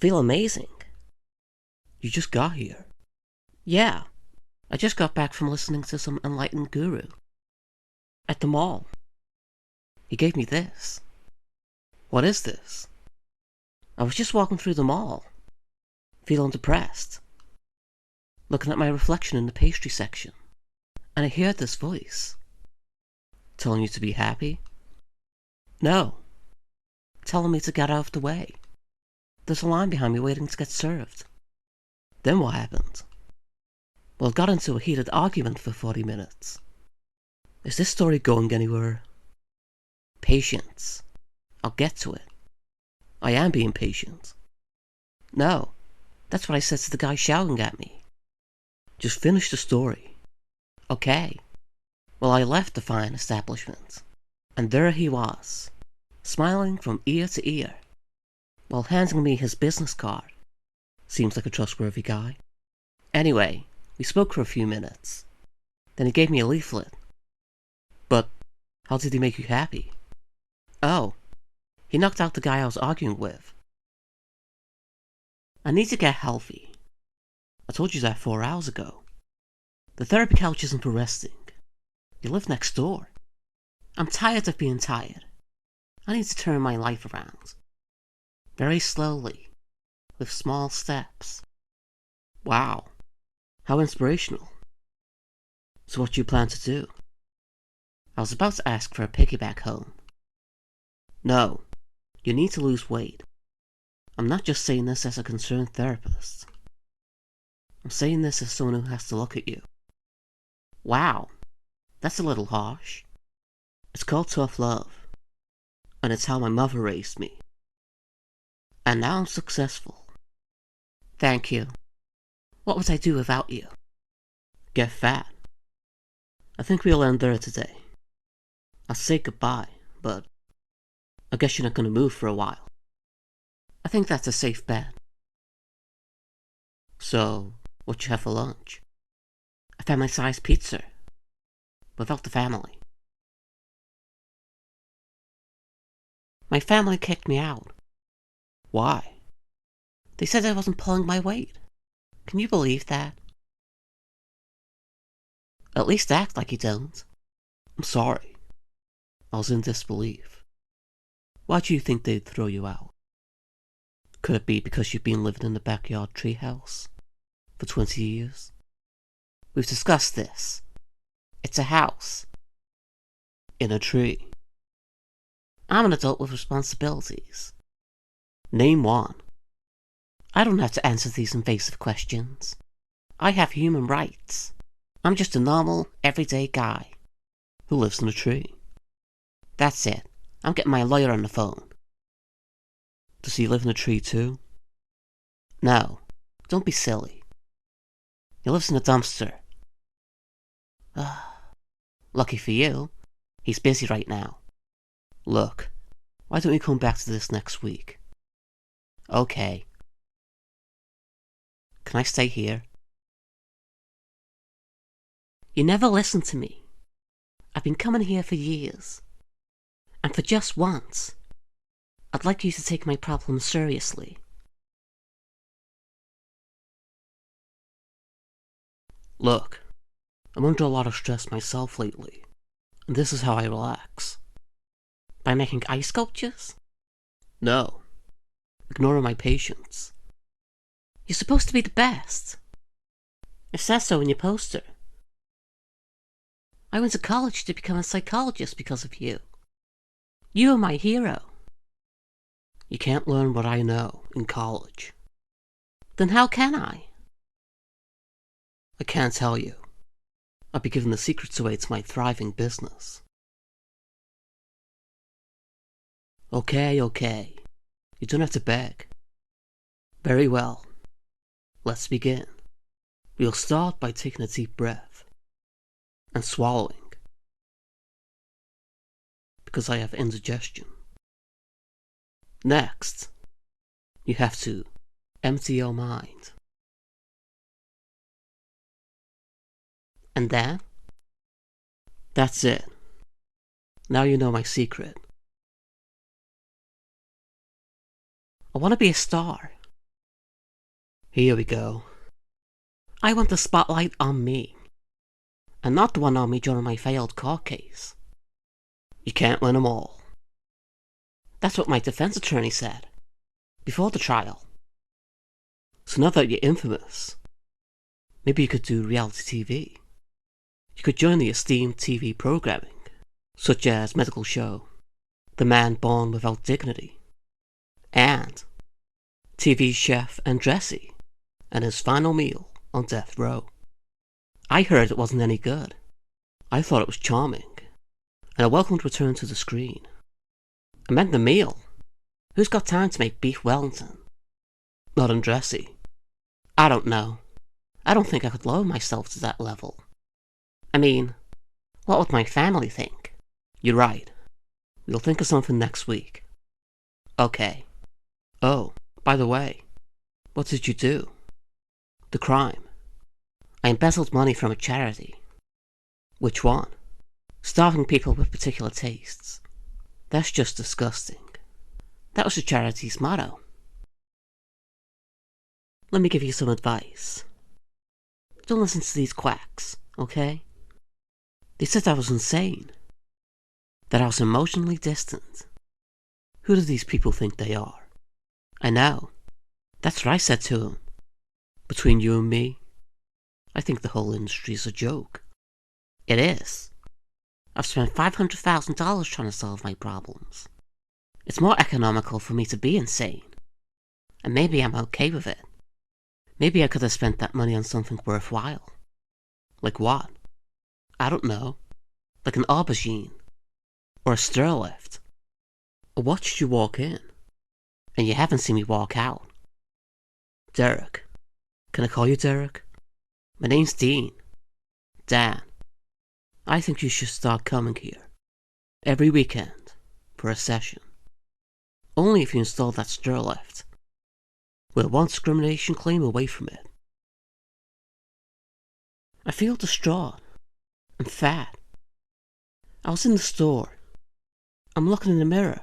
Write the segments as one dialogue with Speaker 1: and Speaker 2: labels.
Speaker 1: feel amazing.
Speaker 2: You just got here.
Speaker 1: Yeah, I just got back from listening to some enlightened guru. At the mall. He gave me this.
Speaker 2: What is this?
Speaker 1: I was just walking through the mall, feeling depressed, looking at my reflection in the pastry section, and I heard this voice.
Speaker 2: Telling you to be happy?
Speaker 1: No, telling me to get out of the way. There's a line behind me waiting to get served.
Speaker 2: Then what happened?
Speaker 1: Well, it got into a heated argument for 40 minutes.
Speaker 2: Is this story going anywhere?
Speaker 1: Patience. I'll get to it.
Speaker 2: I am being patient.
Speaker 1: No, that's what I said to the guy shouting at me.
Speaker 2: Just finish the story.
Speaker 1: Okay. Well, I left the fine establishment, and there he was, smiling from ear to ear, while handing me his business card.
Speaker 2: Seems like a trustworthy guy.
Speaker 1: Anyway, we spoke for a few minutes. Then he gave me a leaflet.
Speaker 2: But how did he make you happy?
Speaker 1: Oh, he knocked out the guy I was arguing with. I need to get healthy.
Speaker 2: I told you that 4 hours ago.
Speaker 1: The therapy couch isn't for resting. You live next door. I'm tired of being tired. I need to turn my life around. Very slowly, with small steps.
Speaker 2: Wow, how inspirational. So what do you plan to do?
Speaker 1: I was about to ask for a piggyback home. No, you need to lose weight. I'm not just saying this as a concerned therapist. I'm saying this as someone who has to look at you. Wow, that's a little harsh.
Speaker 2: It's called tough love, and it's how my mother raised me.
Speaker 1: And now I'm successful. Thank you. What would I do without you?
Speaker 2: Get fat. I think we'll end there today. I'll say goodbye, but I guess you're not going to move for a while.
Speaker 1: I think that's a safe bet.
Speaker 2: So, what you have for lunch?
Speaker 1: A family-sized pizza. Without the family. My family kicked me out.
Speaker 2: Why?
Speaker 1: They said I wasn't pulling my weight. Can you believe that? At least act like you don't.
Speaker 2: I'm sorry. I was in disbelief. Why do you think they'd throw you out? Could it be because you've been living in the backyard treehouse for 20 years?
Speaker 1: We've discussed this. It's a house.
Speaker 2: In a tree.
Speaker 1: I'm an adult with responsibilities.
Speaker 2: Name one.
Speaker 1: I don't have to answer these invasive questions. I have human rights. I'm just a normal, everyday guy.
Speaker 2: Who lives in a tree?
Speaker 1: That's it. I'm getting my lawyer on the phone.
Speaker 2: Does he live in a tree too?
Speaker 1: No, don't be silly. He lives in a dumpster. Lucky for you, he's busy right now.
Speaker 2: Look, why don't we come back to this next week?
Speaker 1: Okay. Can I stay here? You never listen to me. I've been coming here for years. And for just once, I'd like you to take my problems seriously.
Speaker 2: Look, I'm under a lot of stress myself lately, and this is how I relax.
Speaker 1: By making ice sculptures?
Speaker 2: No, ignoring my patients.
Speaker 1: You're supposed to be the best. It says so in your poster. I went to college to become a psychologist because of you. You are my hero.
Speaker 2: You can't learn what I know in college.
Speaker 1: Then how can I?
Speaker 2: I can't tell you. I'd be giving the secrets away to my thriving business. Okay. You don't have to beg. Very well. Let's begin. We'll start by taking a deep breath and swallowing, because I have indigestion. Next, you have to empty your mind.
Speaker 1: And then?
Speaker 2: That's it. Now you know my secret.
Speaker 1: I want to be a star.
Speaker 2: Here we go. I want the spotlight on me, and not the one on me during my failed court case. You can't win 'em all. That's what my defense attorney said, before the trial. So now that you're infamous, maybe you could do reality TV. You could join the esteemed TV programming, such as medical show The Man Born Without Dignity, and TV chef Andressi and his final meal on death row. I heard it wasn't any good. I thought it was charming, and a welcomed return to the screen. I meant the meal. Who's got time to make beef Wellington? Not Andressi. I don't know. I don't think I could lower myself to that level. I mean, what would my family think? You're right. We'll think of something next week. Okay. Oh, by the way, what did you do? The crime. I embezzled money from a charity. Which one? Starving people with particular tastes. That's just disgusting. That was the charity's motto. Let me give you some advice. Don't listen to these quacks, okay? They said I was insane. That I was emotionally distant. Who do these people think they are? I know. That's what I said to them. Between you and me, I think the whole industry is a joke. It is. I've spent $500,000 trying to solve my problems. It's more economical for me to be insane. And maybe I'm okay with it. Maybe I could have spent that money on something worthwhile. Like what? I don't know. Like an aubergine. Or a stir lift. I watched you walk in. And you haven't seen me walk out. Derek. Can I call you Derek? My name's Dean. Dan. I think you should start coming here. Every weekend. For a session. Only if you install that stir lift. We're one discrimination claim away from it. I feel distraught. I'm fat. I was in the store. I'm looking in the mirror.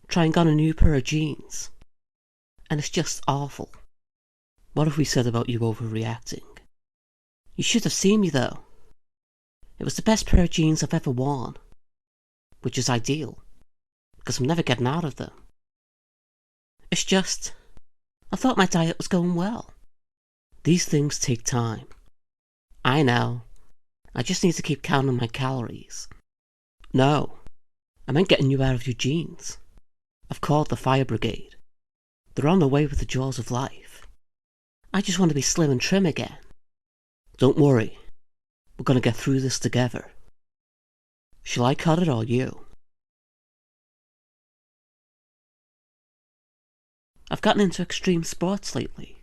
Speaker 2: Trying on a new pair of jeans. And it's just awful. What have we said about you overreacting? You should have seen me though. It was the best pair of jeans I've ever worn. Which is ideal. Because I'm never getting out of them. It's just, I thought my diet was going well. These things take time. I know. I just need to keep counting my calories. No, I meant getting you out of your jeans. I've called the fire brigade. They're on their way with the jaws of life. I just want to be slim and trim again. Don't worry. We're gonna get through this together. Shall I cut it or you? I've gotten into extreme sports lately.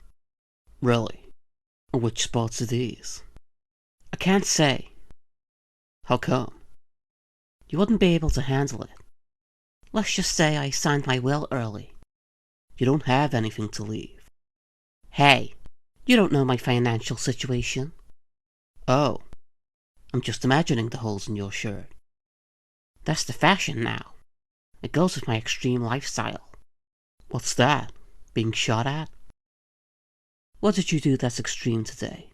Speaker 2: Really? Which sports are these? I can't say. How come? You wouldn't be able to handle it. Let's just say I signed my will early. You don't have anything to leave. Hey, you don't know my financial situation. Oh, I'm just imagining the holes in your shirt. That's the fashion now. It goes with my extreme lifestyle. What's that? Being shot at? What did you do that's extreme today?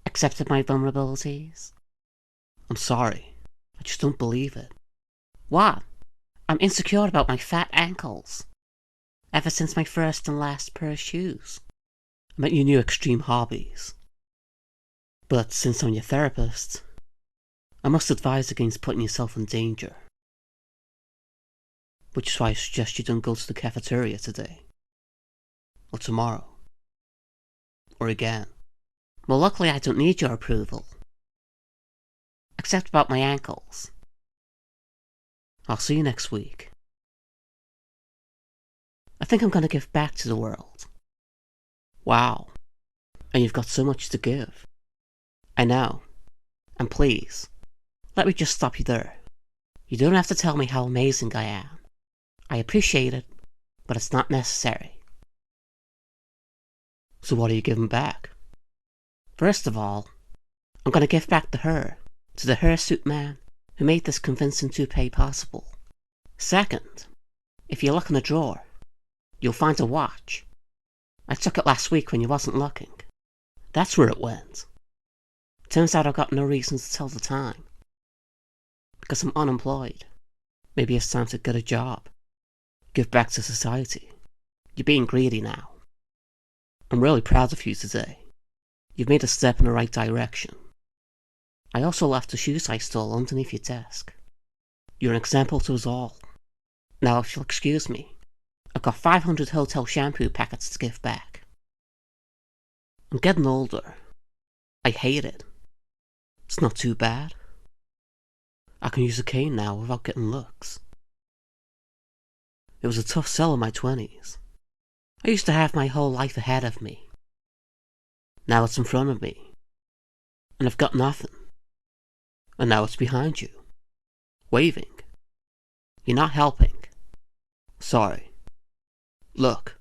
Speaker 2: Accepted my vulnerabilities? I'm sorry. I just don't believe it. What? I'm insecure about my fat ankles. Ever since my first and last pair of shoes. I meant your new extreme hobbies. But since I'm your therapist, I must advise against putting yourself in danger. Which is why I suggest you don't go to the cafeteria today. Or tomorrow. Or again. Well, luckily I don't need your approval. Except about my ankles. I'll see you next week. I think I'm gonna give back to the world. Wow. And you've got so much to give. I know. And please, let me just stop you there. You don't have to tell me how amazing I am. I appreciate it, but it's not necessary. So what are you giving back? First of all, I'm gonna give back to her, to the hirsute man who made this convincing toupee possible. Second, if you look in the drawer, you'll find a watch.
Speaker 1: I took it last week when you wasn't looking. That's where it went. Turns out I've got no reason to tell the time. Because I'm unemployed. Maybe it's time to get a job. Give back to society. You're being greedy now. I'm really proud of you today. You've made a step in the right direction. I also left the shoe size stole underneath your desk. You're an example to us all. Now if you'll excuse me, I've got 500 hotel shampoo packets to give back. I'm getting older. I hate it. It's not too bad. I can use a cane now without getting looks. It was a tough sell in my 20s. I used to have my whole life ahead of me. Now it's in front of me. And I've got nothing. And now it's behind you. Waving. You're not helping. Sorry. Look,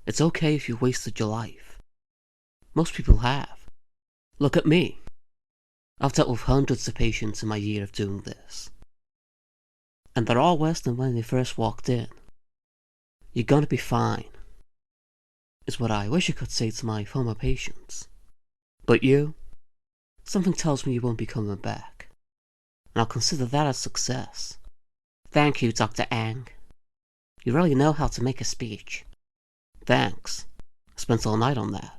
Speaker 1: it's okay if you wasted your life. Most people have. Look at me. I've dealt with hundreds of patients in my year of doing this. And they're all worse than when they first walked in. You're gonna be fine, is what I wish I could say to my former patients. But you? Something tells me you won't be coming back. And I'll consider that a success. Thank you, Dr. Ang. You really know how to make a speech. Thanks. I spent all night on that.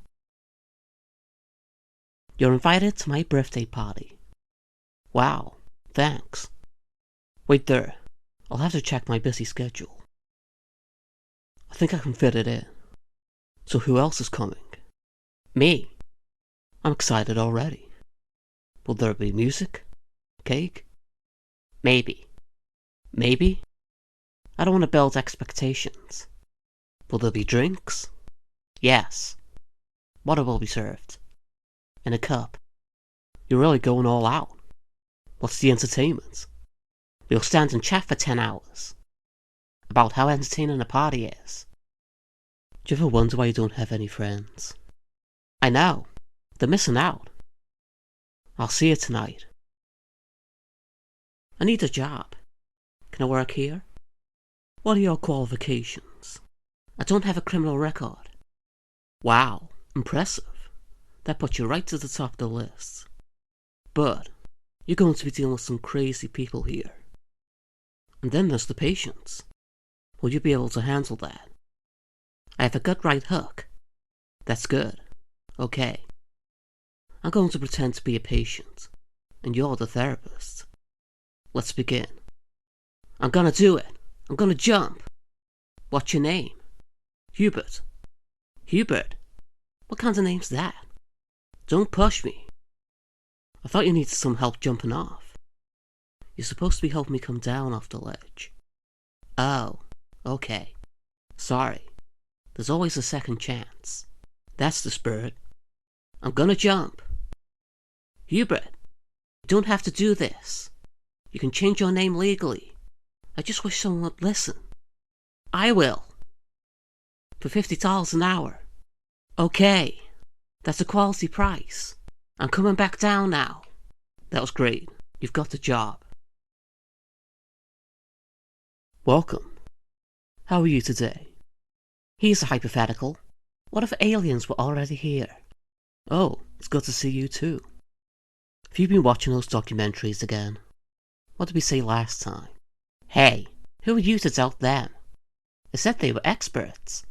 Speaker 1: You're invited to my birthday party. Wow, thanks. Wait there. I'll have to check my busy schedule. I think I can fit it in. So who else is coming? Me. I'm excited already. Will there be music? Cake? Maybe. Maybe? I don't want to build expectations. Will there be drinks? Yes. Water will be served. In a cup. You're really going all out. What's the entertainment? We'll stand and chat for 10 hours. About how entertaining a party is. Do you ever wonder why you don't have any friends? I know. They're missing out. I'll see you tonight. I need a job. Can I work here? What are your qualifications? I don't have a criminal record. Wow, impressive. That puts you right to the top of the list. But you're going to be dealing with some crazy people here. And then there's the patients. Will you be able to handle that? I have a good right hook. That's good. Okay. I'm going to pretend to be a patient, and you're the therapist. Let's begin. I'm gonna do it. I'm gonna jump. What's your name? Hubert. Hubert? What kind of name's that? Don't push me. I thought you needed some help jumping off. You're supposed to be helping me come down off the ledge. Oh, okay. Sorry. There's always a second chance. That's the spirit. I'm gonna jump. Hubert, you don't have to do this. You can change your name legally. I just wish someone would listen. I will. For $50 an hour. Okay. That's a quality price. I'm coming back down now. That was great. You've got the job. Welcome. How are you today? Here's a hypothetical. What if aliens were already here? Oh, it's good to see you too. Have you been watching those documentaries again? What did we say last time? Hey, who are you to doubt them? I said they were experts.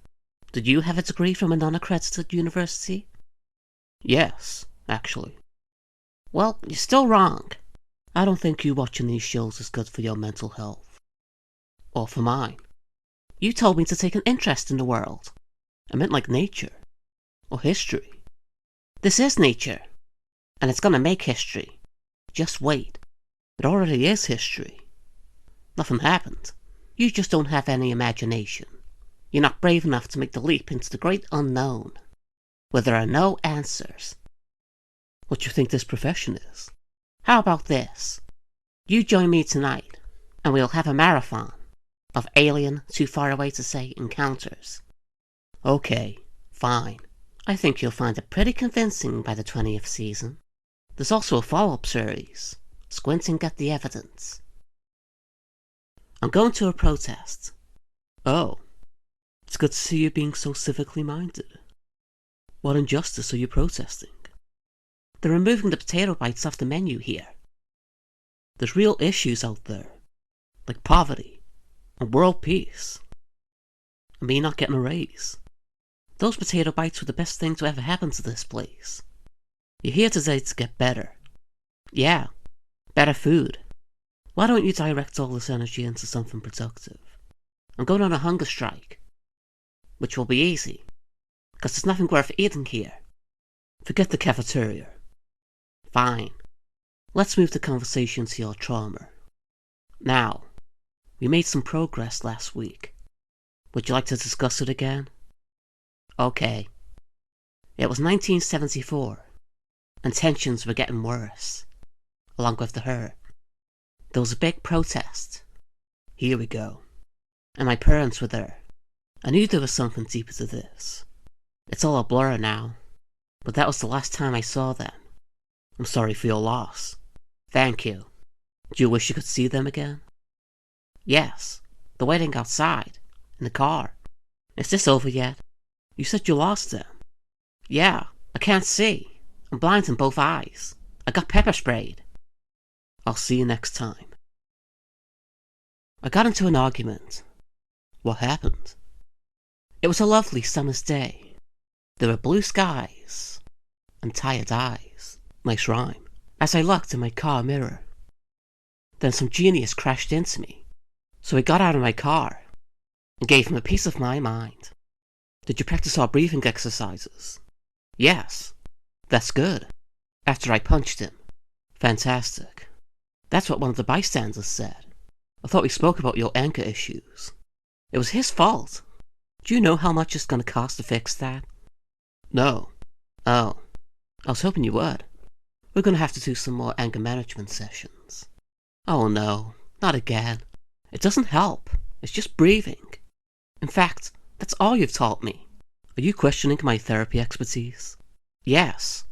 Speaker 1: Did you have a degree from a non-accredited university? Yes, actually. Well, you're still wrong. I don't think you watching these shows is good for your mental health. Or for mine. You told me to take an interest in the world. I meant like nature. Or history. This is nature. And it's gonna make history. Just wait. It already is history. Nothing happened. You just don't have any imagination. You're not brave enough to make the leap into the great unknown, where there are no answers. What do you think this profession is? How about this? You join me tonight, and we'll have a marathon of alien, too far away to say, encounters. Okay, fine. I think you'll find it pretty convincing by the 20th season. There's also a follow-up series, Squinting at the Evidence. I'm going to a protest. Oh, it's good to see you being so civically minded. What injustice are you protesting? They're removing the potato bites off the menu here. There's real issues out there, like poverty and world peace, and me not getting a raise. Those potato bites were the best thing to ever happen to this place. You're here today to get better. Yeah, better food. Why don't you direct all this energy into something productive? I'm going on a hunger strike, which will be easy, because there's nothing worth eating here. Forget the cafeteria. Fine. Let's move the conversation to your trauma. Now, we made some progress last week. Would you like to discuss it again? Okay. It was 1974, and tensions were getting worse, along with the hurt. There was a big protest. Here we go. And my parents were there. I knew there was something deeper to this. It's all a blur now, but that was the last time I saw them. I'm sorry for your loss. Thank you. Do you wish you could see them again? Yes, they're waiting outside, in the car. Is this over yet? You said you lost them. Yeah, I can't see. I'm blind in both eyes. I got pepper sprayed. I'll see you next time. I got into an argument. What happened? It was a lovely summer's day. There were blue skies and tired eyes. Nice rhyme. As I looked in my car mirror. Then some genius crashed into me. So I got out of my car and gave him a piece of my mind. Did you practice our breathing exercises? Yes. That's good. After I punched him. Fantastic. That's what one of the bystanders said. I thought we spoke about your anger issues. It was his fault. Do you know how much it's going to cost to fix that? No. Oh. I was hoping you would. We're going to have to do some more anger management sessions. Oh no, not again. It doesn't help. It's just breathing. In fact, that's all you've taught me. Are you questioning my therapy expertise? Yes.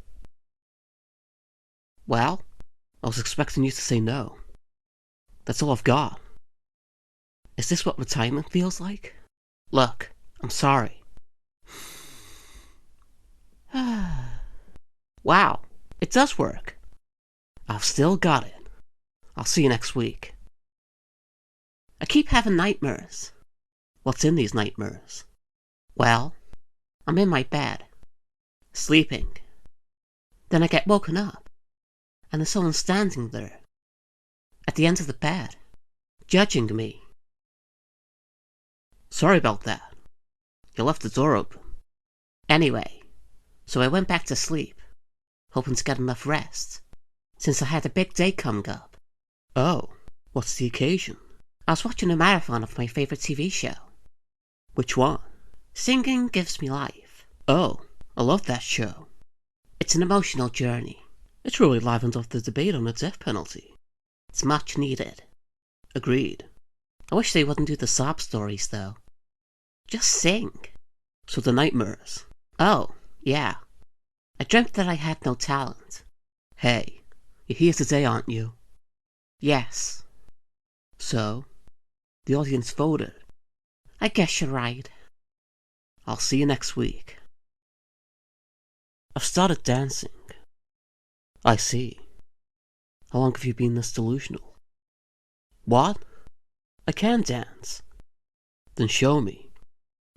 Speaker 1: Well, I was expecting you to say no. That's all I've got. Is this what retirement feels like? Look, I'm sorry. Wow, it does work. I've still got it. I'll see you next week. I keep having nightmares. What's in these nightmares? Well, I'm in my bed, sleeping. Then I get woken up, and there's someone standing there, at the end of the bed, judging me. Sorry about that. You left the door open. Anyway, so I went back to sleep, hoping to get enough rest, since I had a big day coming up. Oh, what's the occasion? I was watching a marathon of my favorite TV show. Which one? Singing Gives Me Life. Oh, I love that show. It's an emotional journey. It's really livened up the debate on the death penalty. It's much needed. Agreed. I wish they wouldn't do the sob stories, though. Just sing. So the nightmares. Oh, yeah. I dreamt that I had no talent. Hey, you're here today, aren't you? Yes. So, the audience voted. I guess you're right. I'll see you next week. I've started dancing. I see. How long have you been this delusional? What? I can dance. Then show me.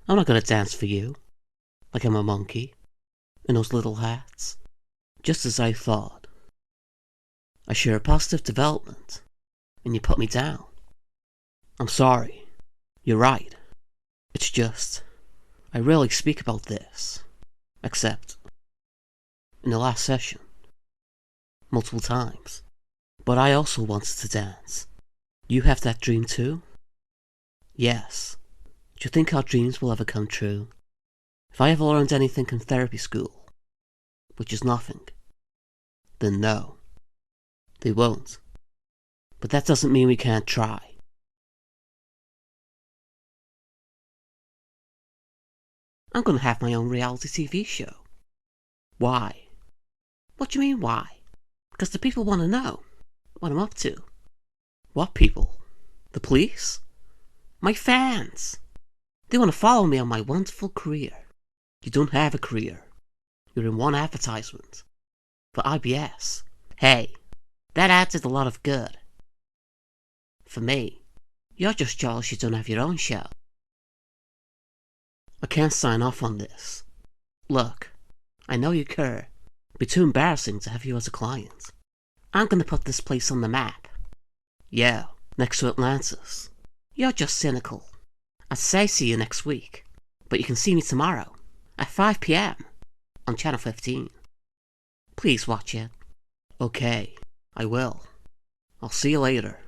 Speaker 1: I'm not gonna dance for you. Like I'm a monkey. In those little hats. Just as I thought. I share a positive development. And you put me down. I'm sorry. You're right. It's just, I rarely speak about this. Except, in the last session. Multiple times. But I also wanted to dance. You have that dream too? Yes. Do you think our dreams will ever come true? If I ever learned anything in therapy school, which is nothing, then no. They won't. But that doesn't mean we can't try. I'm gonna have my own reality TV show. Why? What do you mean, why? Because the people want to know what I'm up to. What people? The police? My fans! They want to follow me on my wonderful career. You don't have a career. You're in one advertisement. For IBS. Hey, that ad did a lot of good. For me, you're just jealous you don't have your own show. I can't sign off on this. Look, I know you care. It'd be too embarrassing to have you as a client. I'm gonna put this place on the map. Yeah, next to Atlantis. You're just cynical. I'd say see you next week, but you can see me tomorrow at 5 p.m. on Channel 15. Please watch it. Okay, I will. I'll see you later.